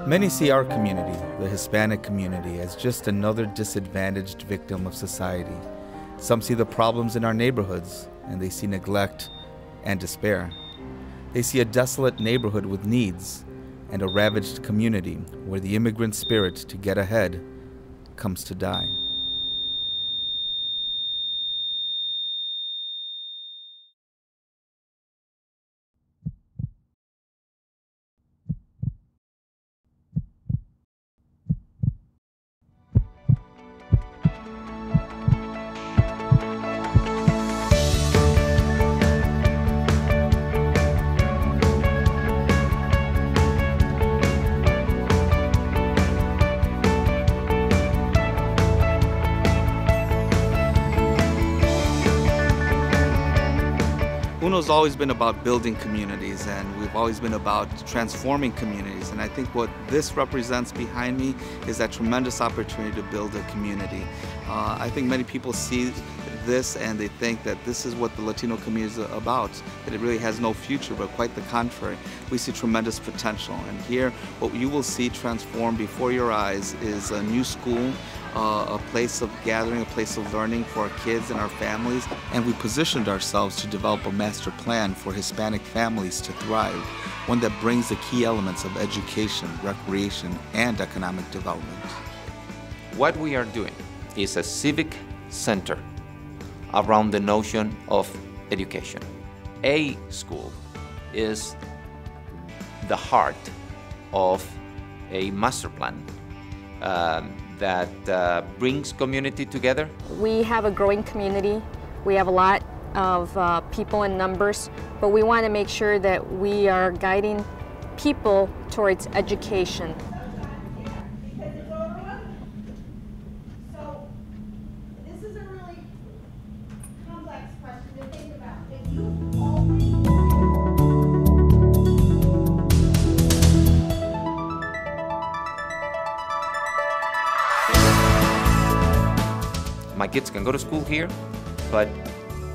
Many see our community, the Hispanic community, as just another disadvantaged victim of society. Some see the problems in our neighborhoods, and they see neglect and despair. They see a desolate neighborhood with needs, and a ravaged community where the immigrant spirit to get ahead comes to die. UNO's always been about building communities, and we've always been about transforming communities. And I think what this represents behind me is that tremendous opportunity to build a community. I think many people see this and they think that this is what the Latino community is about, that it really has no future, but quite the contrary. We see tremendous potential. And here, what you will see transformed before your eyes is a new school, a place of gathering, a place of learning for our kids and our families. And we positioned ourselves to develop a master plan for Hispanic families to thrive, one that brings the key elements of education, recreation, and economic development. What we are doing is a civic center around the notion of education. A school is the heart of a master plan that brings community together. We have a growing community. We have a lot of people in numbers, but we want to make sure that we are guiding people towards education. So this is a really complex question to think about. If you My kids can go to school here, but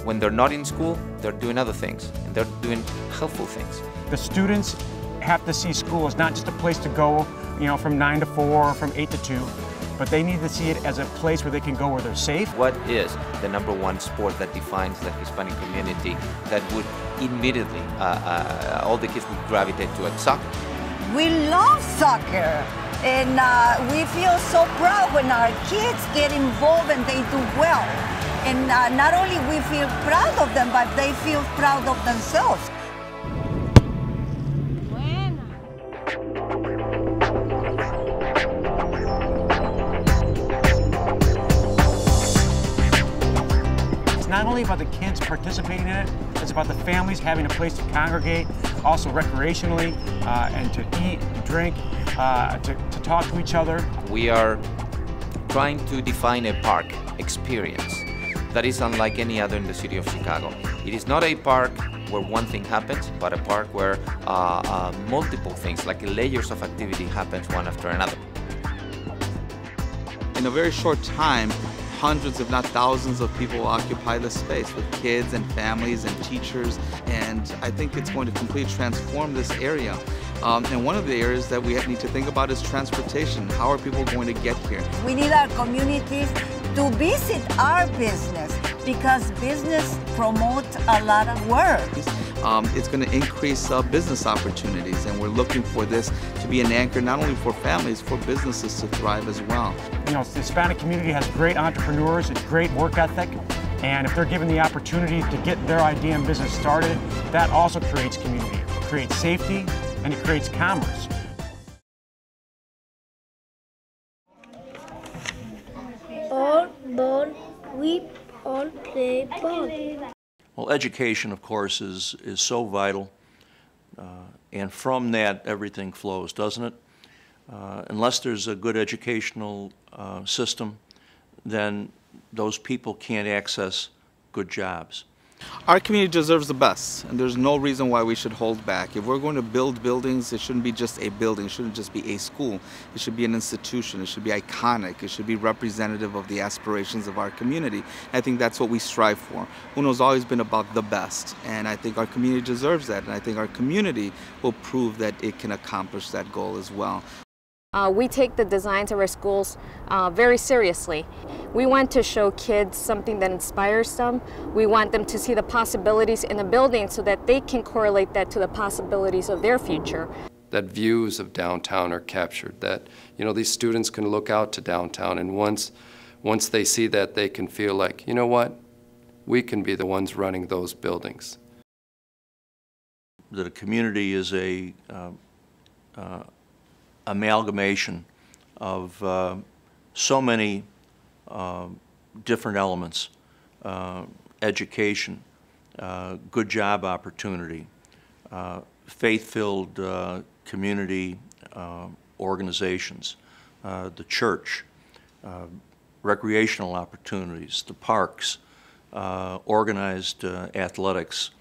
when they're not in school, they're doing other things, and they're doing helpful things. The students have to see school as not just a place to go, from 9 to 4 or from 8 to 2, but they need to see it as a place where they can go where they're safe. What is the #1 sport that defines the Hispanic community that would immediately, all the kids would gravitate to it? Soccer. We love soccer. And we feel so proud when our kids get involved and they do well. And not only we feel proud of them, but they feel proud of themselves. It's not only about the kids participating in it, it's about the families having a place to congregate, also recreationally, and to eat, drink, to talk to each other. We are trying to define a park experience that is unlike any other in the city of Chicago. It is not a park where one thing happens, but a park where multiple things, like layers of activity, happens one after another. In a very short time, hundreds, if not thousands, of people will occupy the space with kids and families and teachers, and I think it's going to completely transform this area. And one of the areas that we need to think about is transportation. How are people going to get here? We need our communities to visit our business because business promotes a lot of work. It's going to increase business opportunities, and we're looking for this to be an anchor not only for families, for businesses to thrive as well. The Hispanic community has great entrepreneurs and great work ethic, and if they're given the opportunity to get their idea and business started, that also creates community. It creates safety, and it creates commerce. All ball, we all play ball. Well, education, of course, is so vital, and from that, everything flows, doesn't it? Unless there's a good educational system, then those people can't access good jobs. Our community deserves the best, and there's no reason why we should hold back. If we're going to build buildings, it shouldn't be just a building, it shouldn't just be a school. It should be an institution, it should be iconic, it should be representative of the aspirations of our community. I think that's what we strive for. UNO's always been about the best, and I think our community deserves that, and I think our community will prove that it can accomplish that goal as well. We take the designs of our schools very seriously. We want to show kids something that inspires them. We want them to see the possibilities in a building so that they can correlate that to the possibilities of their future. That views of downtown are captured, that these students can look out to downtown, and once they see that, they can feel like, you know what, we can be the ones running those buildings. That a community is a amalgamation of so many different elements: education, good job opportunity, faith-filled community organizations, the church, recreational opportunities, the parks, organized athletics.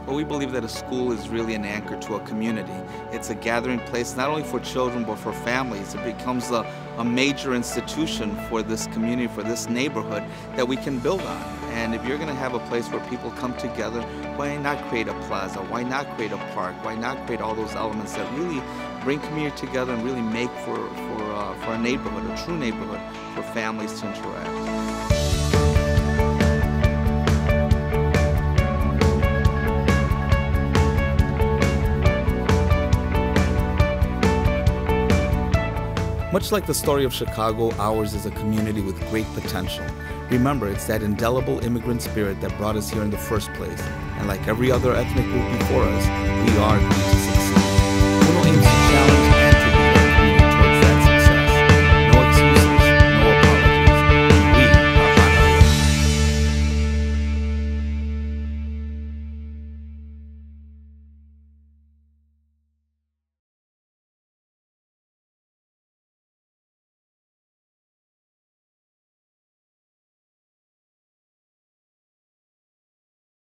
Well, we believe that a school is really an anchor to a community. It's a gathering place not only for children but for families. It becomes a major institution for this community, for this neighborhood that we can build on. And if you're going to have a place where people come together, why not create a plaza? Why not create a park? Why not create all those elements that really bring community together and really make for a neighborhood, a true neighborhood, for families to interact? Much like the story of Chicago, ours is a community with great potential. Remember, it's that indelible immigrant spirit that brought us here in the first place. And like every other ethnic group before us, we are going to